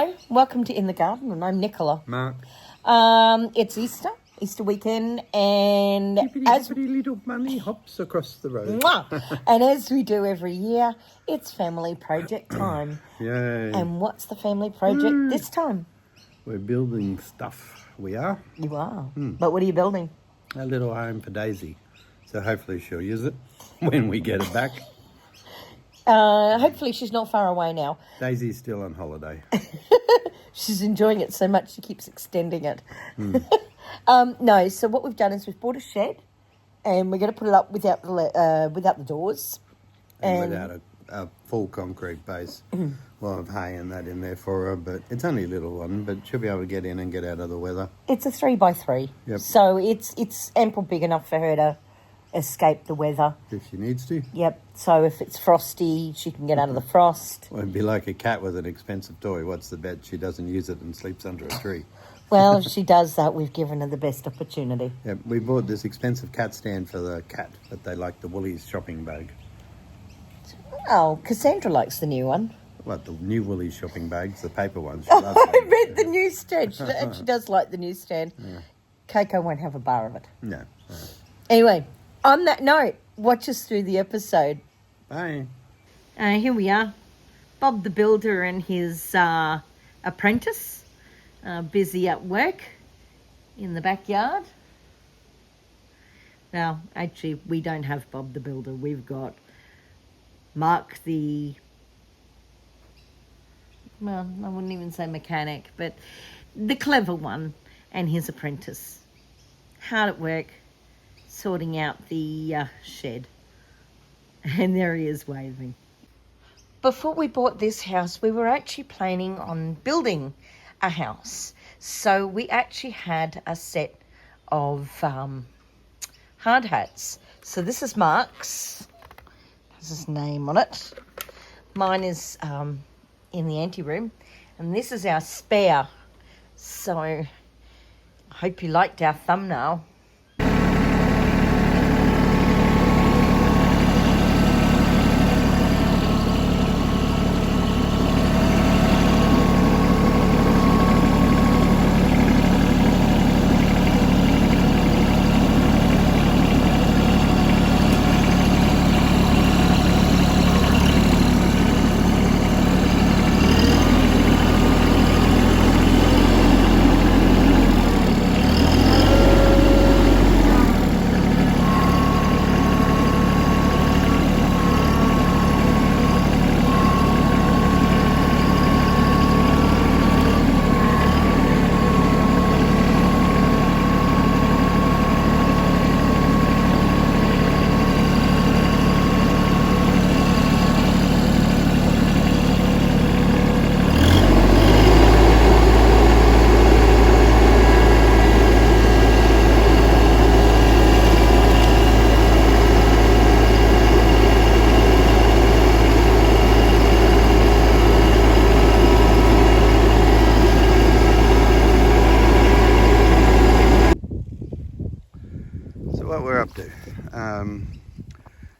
Hello, welcome to In the Garden, and I'm Nicola. Mark. It's Easter weekend, and as little bunny hops across the road. and as we do every year, it's family project time. Yay. And what's the family project this time? We're building stuff. We are. You are. But what are you building? A little home for Daisy. So hopefully she'll use it when we get it back. Hopefully she's not far away now. Daisy's still on holiday. She's enjoying it so much she keeps extending it. No, so what we've done is we've bought a shed, and we're going to put it up without the doors. And without a full concrete base. Well, of hay and that in there for her, but it's only a little one, but she'll be able to get in and get out of the weather. It's a 3x3. Yep. So it's ample big enough for her to escape the weather. If she needs to. Yep. So if it's frosty, she can get out of the frost. Well, it'd be like a cat with an expensive toy. What's the bet? She doesn't use it and sleeps under a tree. Well, if she does that, we've given her the best opportunity. Yeah, we bought this expensive cat stand for the cat, but they like the Woolies shopping bag. Oh, Cassandra likes the new one. What, the new Woolies shopping bags, the paper ones? She loves I read the new stand. She actually does like the new stand. Yeah. Coco won't have a bar of it. No. Anyway, on that note, watch us through the episode. Bye. Here we are. Bob the Builder and his apprentice, busy at work in the backyard. Now, actually, we don't have Bob the Builder. We've got Mark the... Well, I wouldn't even say mechanic, but the clever one and his apprentice. Hard at work, sorting out the shed. And there he is waving. Before we bought this house, we were actually planning on building a house. So we actually had a set of hard hats. So this is Mark's. There's his name on it. Mine is in the anteroom. And this is our spare. So I hope you liked our thumbnail.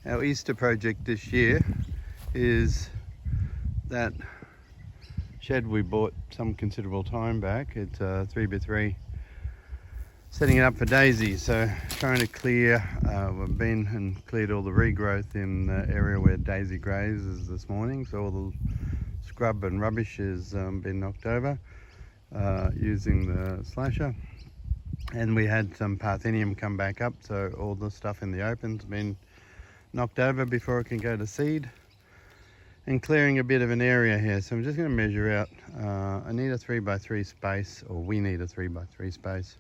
Our Easter project this year is that shed we bought some considerable time back. It's a 3x3, setting it up for Daisy. So trying to clear, we've been and cleared all the regrowth in the area where Daisy grazes this morning. So all the scrub and rubbish has been knocked over using the slasher. And we had some parthenium come back up, so all the stuff in the open's been knocked over before it can go to seed. And clearing a bit of an area here, so I'm just going to measure out. I need a 3x3 space, or we need a 3x3 space,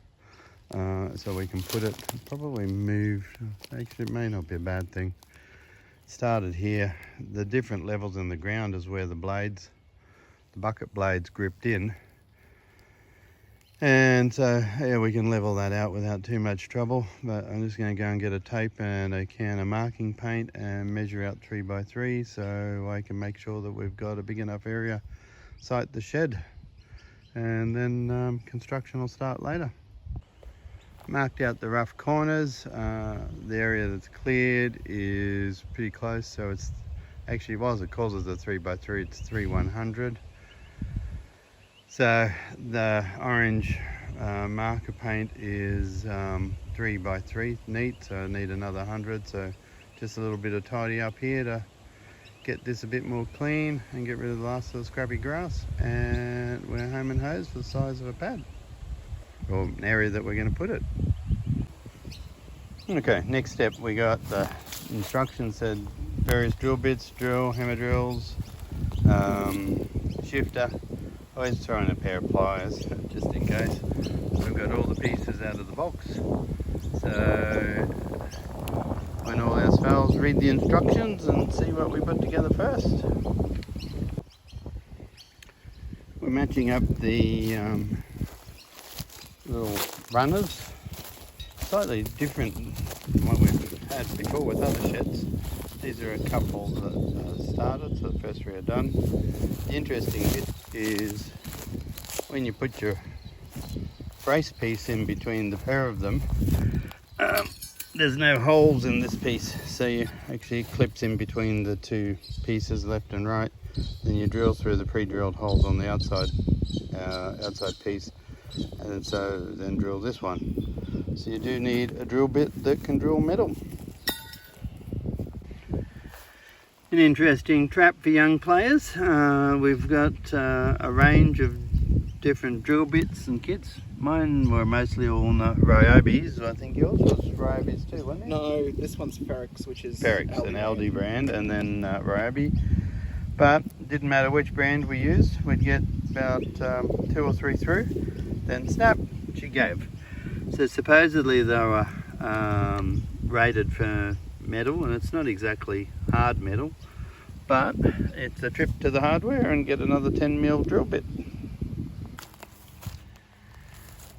so we can put it, probably move, actually it may not be a bad thing. Started here, the different levels in the ground is where the blades, the bucket blades gripped in. And so, yeah, we can level that out without too much trouble, but I'm just going to go and get a tape and a can of marking paint and measure out 3x3 so I can make sure that we've got a big enough area, site the shed, and then construction will start later. Marked out the rough corners. The area that's cleared is pretty close, so it's actually, it calls it a 3x3, it's 3/100. So the orange marker paint is 3 by 3 neat, so I need another 100. So just a little bit of tidy up here to get this a bit more clean and get rid of the last of the scrappy grass, and we're home and hose for the size of a pad, or an area that we're going to put it. Okay, next step, we got the instructions said various drill bits, drill, hammer drills, shifter. Always throw in a pair of pliers just in case. We've got all the pieces out of the box. So when all else fails, read the instructions and see what we put together first. We're matching up the little runners. Slightly different from what we've had before with other sheds. These are a couple that started, so the first 3 are done. The interesting bit is when you put your brace piece in between the pair of them, there's no holes in this piece, so you actually clips in between the 2 pieces left and right. Then you drill through the pre-drilled holes on the outside piece, and so then drill this one. So you do need a drill bit that can drill metal. An interesting trap for young players. We've got a range of different drill bits and kits. Mine were mostly all Ryobis. I think yours was Ryobis too, wasn't it? No, this one's Ferrex, which is Ferrex, an Aldi brand, and then Ryobi. But didn't matter which brand we used, we'd get about 2 or 3 through, then snap, she gave. So supposedly they were rated for metal, and it's not exactly hard metal, but it's a trip to the hardware and get another 10mm drill bit.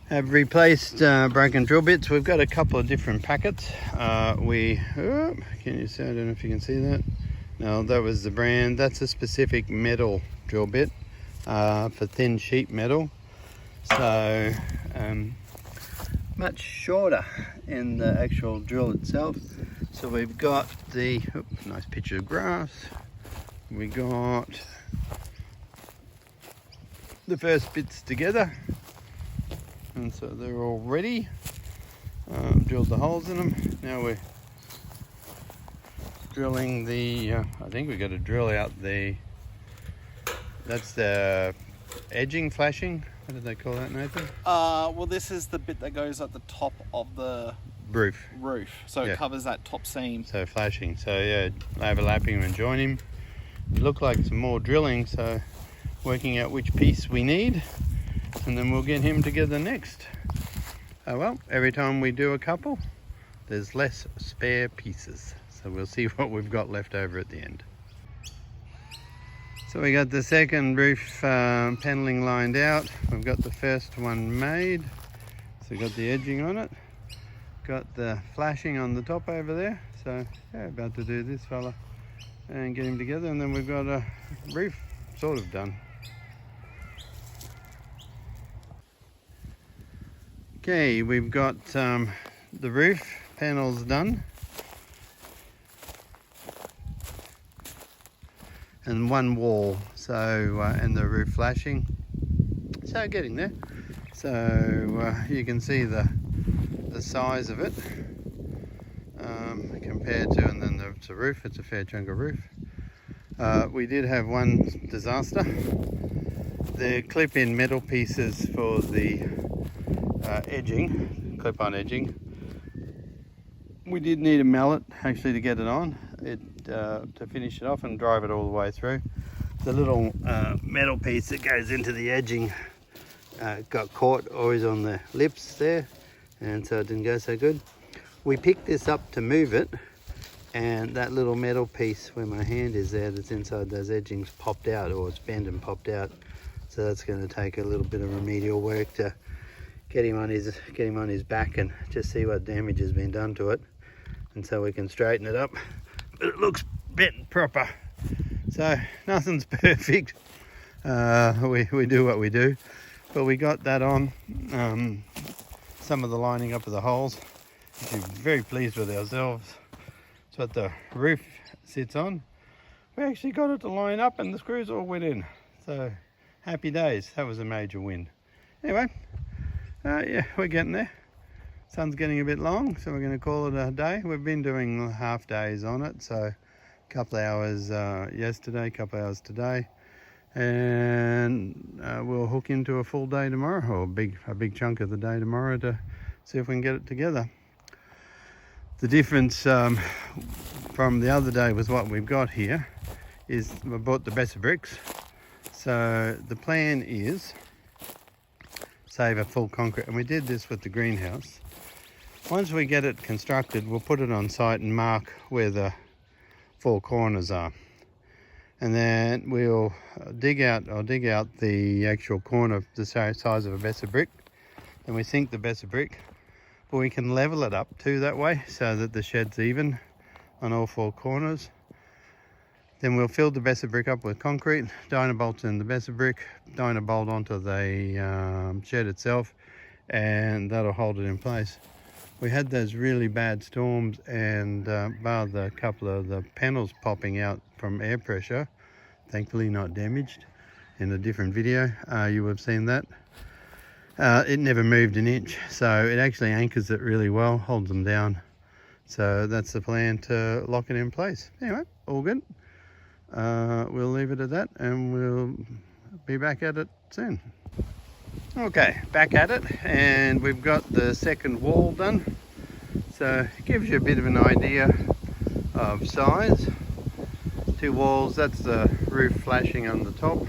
Have replaced broken drill bits. We've got a couple of different packets. Can you see? I don't know if you can see that. No, that was the brand. That's a specific metal drill bit for thin sheet metal. So much shorter in the actual drill itself. So we've got the nice picture of grass. We got the first bits together, and so they're all ready. Drilled the holes in them. Now we're drilling the I think we've got to drill out that's the edging, flashing. What did they call that, Nathan? well, this is the bit that goes at the top of the roof. So it covers that top seam. So flashing. So yeah, overlapping and joining. It looked like some more drilling, so working out which piece we need, and then we'll get him together next. Well, every time we do a couple, there's less spare pieces. So we'll see what we've got left over at the end. So we got the second roof paneling lined out. We've got the first one made. So we've got the edging on it. Got the flashing on the top over there. So yeah, about to do this fella and get him together, and then we've got a roof sort of done. Okay, we've got the roof panels done. And one wall, so and the roof flashing, so getting there. So you can see the size of it compared to, and then it's a roof. It's a fair chunk of roof. We did have one disaster. The clip-in metal pieces for the edging, clip-on edging. We did need a mallet actually to get it on. To finish it off and drive it all the way through. The little metal piece that goes into the edging got caught always on the lips there, and so it didn't go so good. We picked this up to move it, and that little metal piece where my hand is there that's inside those edgings popped out, or it's bent and popped out. So that's going to take a little bit of remedial work to get him on his back and just see what damage has been done to it, and so we can straighten it up. But it looks bent proper, so nothing's perfect. We do what we do, but we got that on. Some of the lining up of the holes, which we're very pleased with ourselves. It's what the roof sits on. We actually got it to line up, and the screws all went in. So happy days. That was a major win. Anyway, yeah, we're getting there. Sun's getting a bit long, so we're going to call it a day. We've been doing half days on it, so a couple of hours yesterday, a couple of hours today, and we'll hook into a full day tomorrow, or a big chunk of the day tomorrow, to see if we can get it together. The difference from the other day with what we've got here is we bought the Besser bricks. So the plan is save a full concrete, and we did this with the greenhouse. Once we get it constructed, we'll put it on site and mark where the four corners are, and then we'll dig out the actual corner the size of a Besser brick, and we sink the Besser brick, but we can level it up too that way so that the shed's even on all four corners. Then we'll fill the Besser brick up with concrete, dynabolt in the Besser brick, dynabolt onto the shed itself, and that'll hold it in place. We had those really bad storms, and bar the couple of the panels popping out from air pressure, thankfully not damaged. In a different video, you would have seen that. It never moved an inch, so it actually anchors it really well, holds them down. So that's the plan, to lock it in place. Anyway, all good. We'll leave it at that, and we'll be back at it soon. Okay, back at it, and we've got the second wall done. So it gives you a bit of an idea of size. Two walls, that's the roof flashing on the top.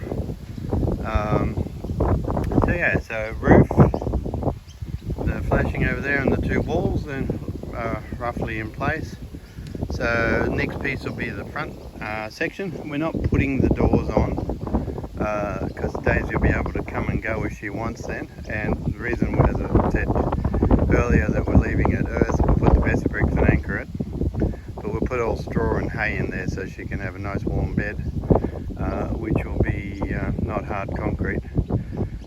So yeah, so roof, the flashing over there, and the two walls then roughly in place. So next piece will be the front section. We're not putting the doors on because Daisy will be able to come and go if she wants then. And the reason, as I said earlier, that we're leaving it earth, we'll put the Besser bricks and anchor it. But we'll put all straw and hay in there so she can have a nice warm bed, which will be not hard concrete.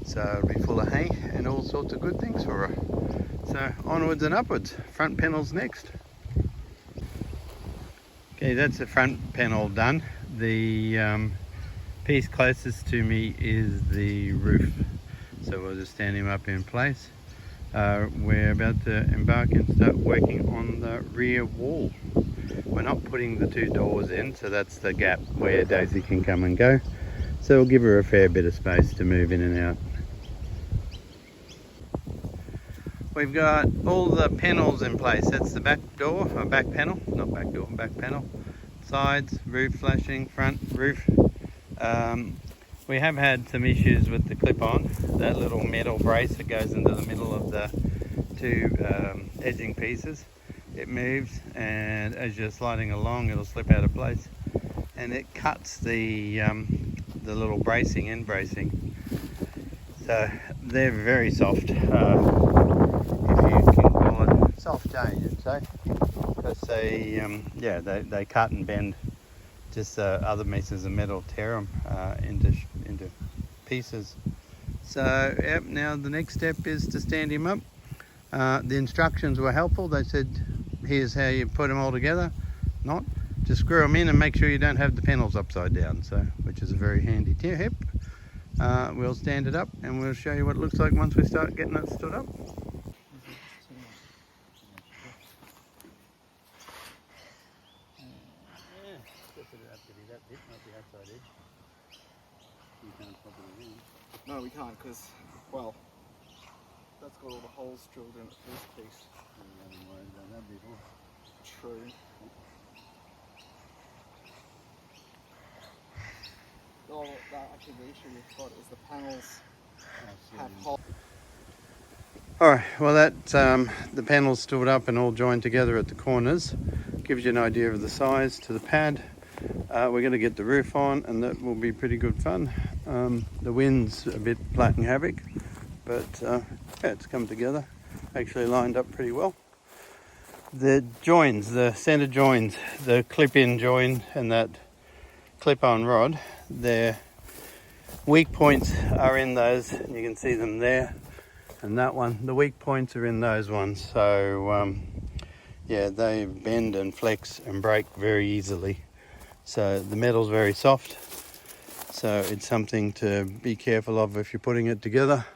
So it'll be full of hay and all sorts of good things for her. So onwards and upwards. Front panel's next. Okay, that's the front panel done. The piece closest to me is the roof. So we'll just stand him up in place. We're about to embark and start working on the rear wall. We're not putting the two doors in, so that's the gap where Daisy can come and go. So we'll give her a fair bit of space to move in and out. We've got all the panels in place. That's the back door, or back panel, not back door, back panel. Sides, roof flashing, front, roof. We have had some issues with the clip-on, that little metal brace that goes into the middle of the two edging pieces. It moves, and as you're sliding along, it'll slip out of place, and it cuts the little bracing, end bracing. So they're very soft. Soft change, you'd say, because they cut and bend. Just other pieces of metal tear them into pieces. So yep, now the next step is to stand him up. The instructions were helpful. They said, here's how you put them all together. Not just screw them in and make sure you don't have the panels upside down. So, which is a very handy tip. We'll stand it up and we'll show you what it looks like once we start getting it stood up. No, we can't, because, well, that's got all the holes drilled in it for this piece. True. Oh, actually the issue we've got is the panels have holes. Alright, well that's the panels stood up and all joined together at the corners. Gives you an idea of the size to the pad. We're going to get the roof on, and that will be pretty good fun. The wind's a bit playing havoc, but yeah, it's come together. Actually lined up pretty well. The joins, the centre joins, the clip-in join and that clip-on rod, their weak points are in those. You can see them there, and that one. The weak points are in those ones. So yeah, they bend and flex and break very easily. So the metal's very soft. So it's something to be careful of if you're putting it together.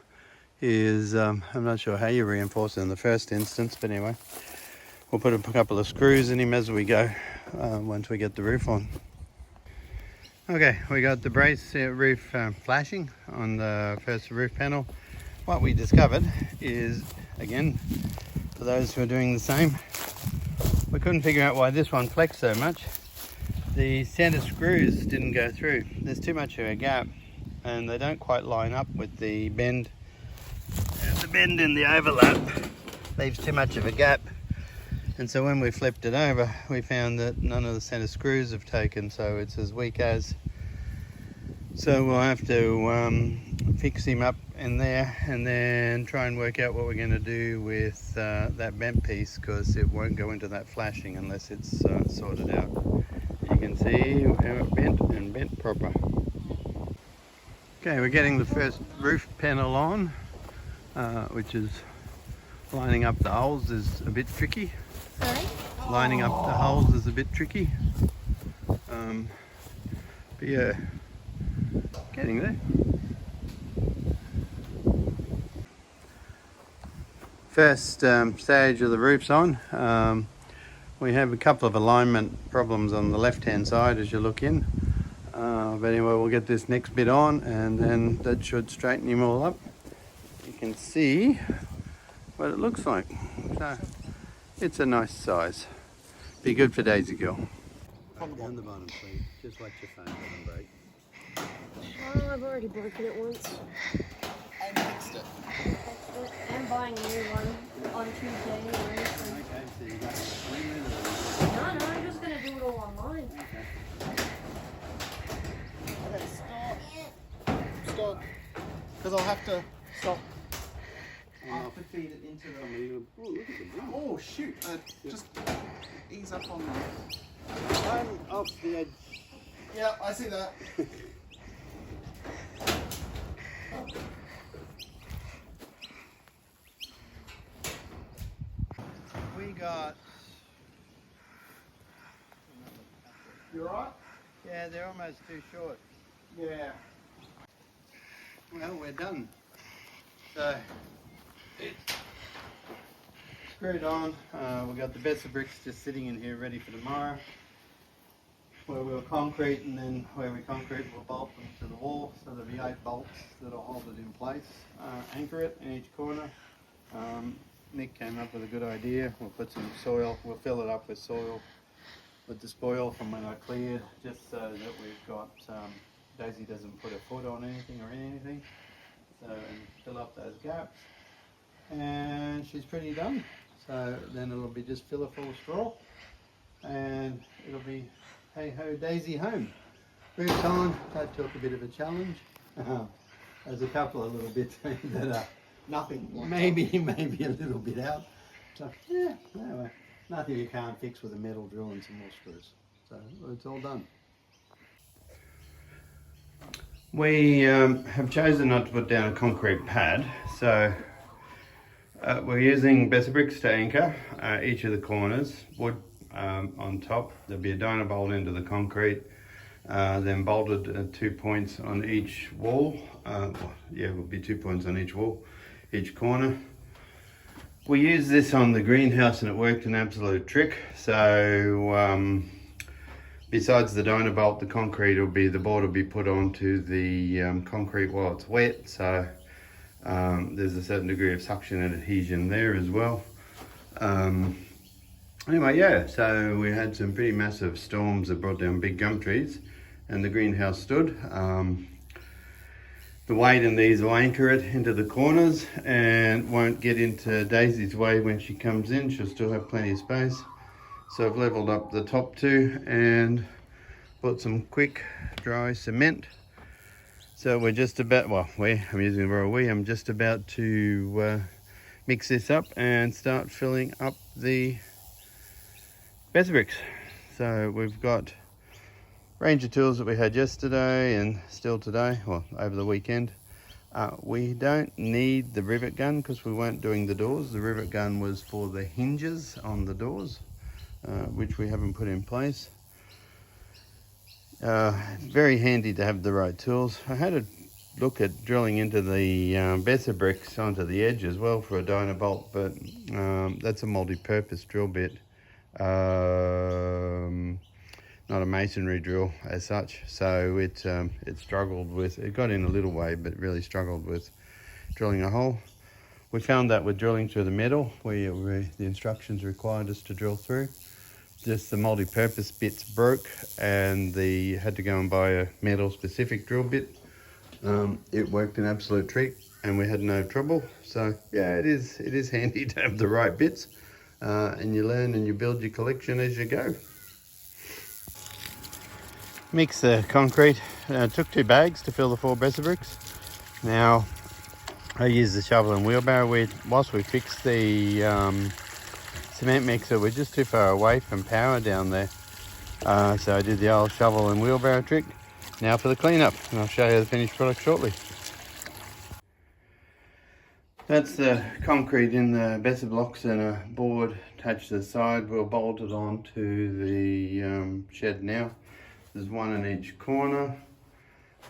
I'm not sure how you reinforce it in the first instance, but anyway, we'll put a couple of screws in him as we go once we get the roof on. Okay, we got the brace roof flashing on the first roof panel. What we discovered is, again, for those who are doing the same, we couldn't figure out why this one flexed so much. The center screws didn't go through. There's too much of a gap and they don't quite line up with the bend. The bend in the overlap leaves too much of a gap. And so when we flipped it over, we found that none of the center screws have taken, so it's as weak as. So we'll have to fix him up in there and then try and work out what we're going to do with that bent piece, because it won't go into that flashing unless it's sorted out. You can see how it bent and bent proper. Okay, we're getting the first roof panel on, which is lining up the holes is a bit tricky. Sorry? Lining up the holes is a bit tricky. But yeah, getting there. First stage of the roof's on. We have a couple of alignment problems on the left hand side as you look in. But anyway, we'll get this next bit on and then that should straighten him all up. You can see what it looks like. So it's a nice size. Be good for Daisy Girl. Down the bottom, please. Just watch your phone doesn't break. Oh, I've already broken it once. I fixed it. I'm buying a new one on Tuesday anyway. So. Okay, so you got the No, I'm just going to do it all online. Okay, stop. Stop. Because I'll have to stop. I'll have to feed it into the... Oh, look at the blue. Oh, shoot. Just ease up on that. I'm off the edge. Yeah, I see that. We got... You alright? Yeah, they're almost too short. Yeah. Well, we're done. So, it's screwed on. We've got the best of bricks just sitting in here ready for tomorrow. Where we'll concrete, and then where we concrete we'll bolt them to the wall. So there'll be 8 bolts that'll hold it in place. Anchor it in each corner. Nick came up with a good idea. We'll put some soil, we'll fill it up with soil, with the spoil from when I cleared, just so that we've got, Daisy doesn't put her foot on anything or anything. So, and fill up those gaps. And she's pretty done. So then it'll be just fill her full of straw. And it'll be hey ho Daisy home. Roof's on, that took a bit of a challenge. There's a couple of little bits that are Nothing. maybe a little bit out. So yeah, anyway, nothing you can't fix with a metal drill and some more screws. So it's all done. We have chosen not to put down a concrete pad, so we're using Besser bricks to anchor each of the corners. Wood on top. There'll be a donor bolt into the concrete, then bolted at 2 points on each wall. Yeah, it will be 2 points on each wall, each corner. We used this on the greenhouse and it worked an absolute trick. So besides the donor bolt, the concrete will be, the board will be put onto the concrete while it's wet. So there's a certain degree of suction and adhesion there as well. Anyway, yeah, so we had some pretty massive storms that brought down big gum trees and the greenhouse stood. The weight in these will anchor it into the corners and won't get into Daisy's way when she comes in. She'll still have plenty of space. So I've leveled up the top two and put some quick dry cement. So we're just about, well, I'm using the royal we, I'm just about to mix this up and start filling up the Besser bricks. So we've got range of tools that we had yesterday and still today, well, over the weekend. We don't need the rivet gun because we weren't doing the doors. The rivet gun was for the hinges on the doors, which we haven't put in place. Very handy to have the right tools. I had a look at drilling into the Besser bricks onto the edge as well for a Dynabolt, but that's a multi-purpose drill bit. Not a masonry drill as such, so it struggled with, it got in a little way, but really struggled with drilling a hole. We found that with drilling through the metal, where the instructions required us to drill through, just the multi-purpose bits broke, and had to go and buy a metal specific drill bit. It worked an absolute treat, and we had no trouble. So yeah, it is handy to have the right bits, and you learn and you build your collection as you go. Mix the concrete. Took 2 bags to fill the 4 Besser bricks. Now I use the shovel and wheelbarrow. Whilst we fixed the cement mixer, we're just too far away from power down there. So I did the old shovel and wheelbarrow trick. Now for the cleanup, and I'll show you the finished product shortly. That's the concrete in the Besser blocks and a board attached to the side. We'll bolt it onto the shed now. There's 1 in each corner.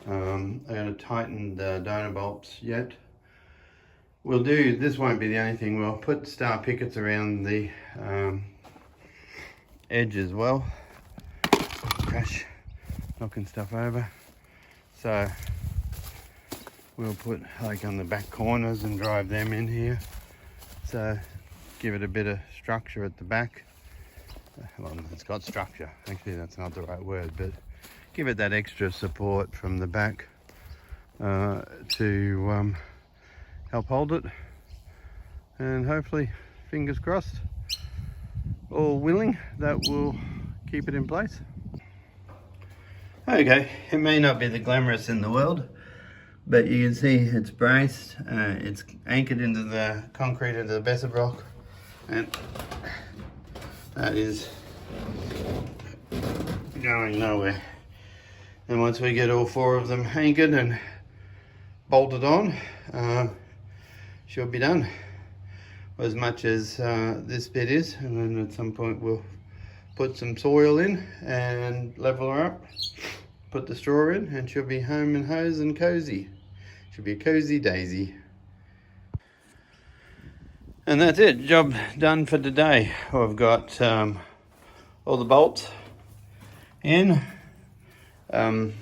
I gotta tighten the donor bolts yet. This won't be the only thing. We'll put star pickets around the edge as well. Crash, knocking stuff over. So we'll put like on the back corners and drive them in here. So give it a bit of structure at the back. Well, it's got structure. Actually, that's not the right word, but give it that extra support from the back to help hold it. And hopefully, fingers crossed, all willing, that will keep it in place. Okay, it may not be the glamorous in the world, but you can see it's braced, it's anchored into the concrete, into the Besser block, and that is going nowhere. And once we get all 4 of them anchored and bolted on, she'll be done, as much as this bit is. And then at some point we'll put some soil in and level her up, put the straw in, and she'll be home and hose and cozy. She'll be a cozy daisy. And that's it, job done for today. I've got all the bolts in. The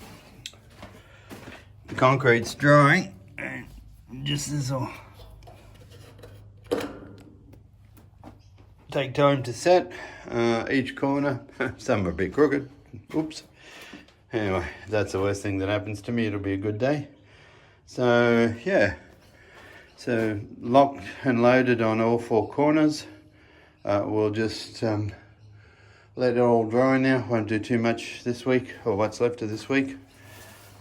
concrete's drying, and just this will take time to set. Each corner, some are a bit crooked, oops. Anyway, that's the worst thing that happens to me. It'll be a good day. So yeah. So locked and loaded on all 4 corners. We'll just let it all dry now. Won't do too much this week, or what's left of this week.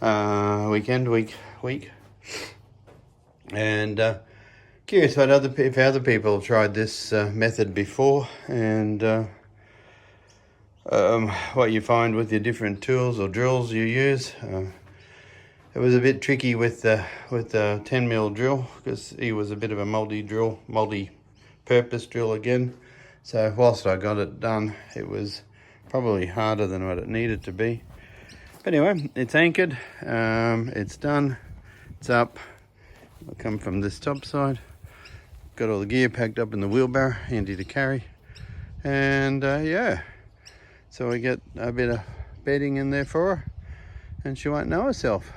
Week. And curious if other people have tried this method before, and what you find with your different tools or drills you use. It was a bit tricky with the 10mm drill, because he was a bit of a multi-purpose drill again. So whilst I got it done, it was probably harder than what it needed to be. But anyway, it's anchored, it's done, it's up. I'll come from this top side. Got all the gear packed up in the wheelbarrow, handy to carry. And yeah, so we get a bit of bedding in there for her, and she won't know herself.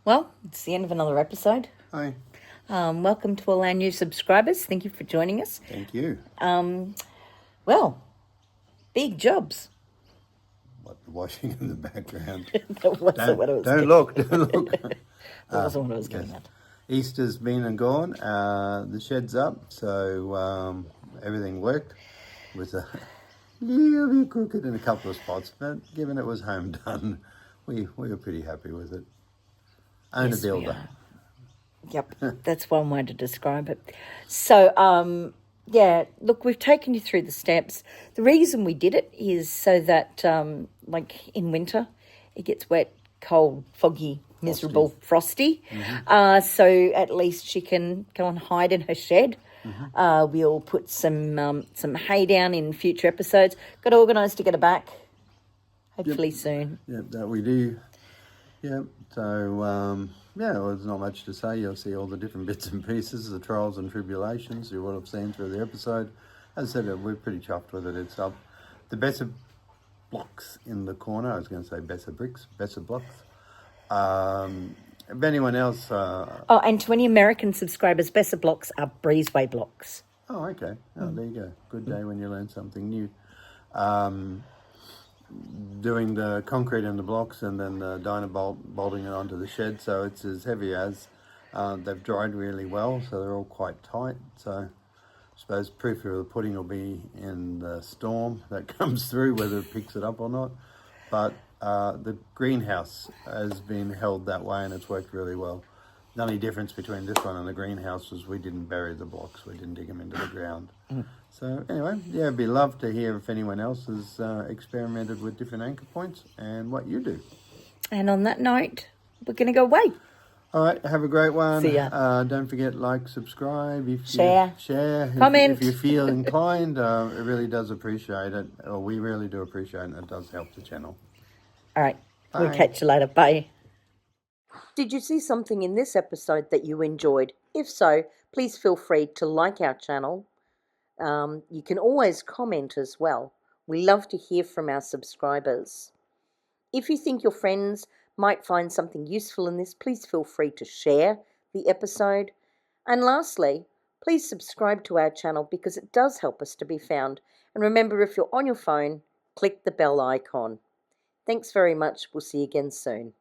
Well, it's the end of another episode. Hi. Welcome to all our new subscribers. Thank you for joining us. Thank you. Well, big jobs. What, the washing in the background? That wasn't what I was Don't look. That wasn't what I was getting at. Easter's been and gone. The shed's up, so everything worked. It was a little bit crooked in a couple of spots, but given it was home done, we were pretty happy with it. Own a builder. Yep, that's one way to describe it. So, yeah, look, we've taken you through the steps. The reason we did it is so that, like in winter, it gets wet, cold, foggy, miserable, frosty. Mm-hmm. So at least she can go and hide in her shed. Mm-hmm. We'll put some hay down in future episodes. Got organised to get her back hopefully soon. Yep, that we do. Yep. So yeah, well, there's not much to say. You'll see all the different bits and pieces, the trials and tribulations you would have seen through the episode. As I said, we're pretty chuffed with it. It's up. The best of blocks in the corner. I was going to say best of bricks, best of blocks. If anyone else... Oh, and to any American subscribers, Besser blocks are breezeway blocks. Oh, okay. Oh, there you go. Good day when you learn something new. Doing the concrete and the blocks and then the dynamo bolting it onto the shed, so it's as heavy as. They've dried really well, so they're all quite tight. So I suppose proof of the pudding will be in the storm that comes through, whether it picks it up or not. But the greenhouse has been held that way and it's worked really well. The only difference between this one and the greenhouse was we didn't bury the blocks, we didn't dig them into the ground. So anyway, yeah, it'd be loved to hear if anyone else has experimented with different anchor points and what you do. And on that note, we're going to go away. All right, have a great one. See ya. Don't forget, like, subscribe, Share. Comment. If you feel inclined, it really does appreciate it. Or we really do appreciate it, and it does help the channel. All right, Bye. We'll catch you later. Bye. Did you see something in this episode that you enjoyed? If so, please feel free to like our channel. You can always comment as well. We love to hear from our subscribers. If you think your friends might find something useful in this, please feel free to share the episode. And lastly, please subscribe to our channel because it does help us to be found. And remember, if you're on your phone, click the bell icon. Thanks very much. We'll see you again soon.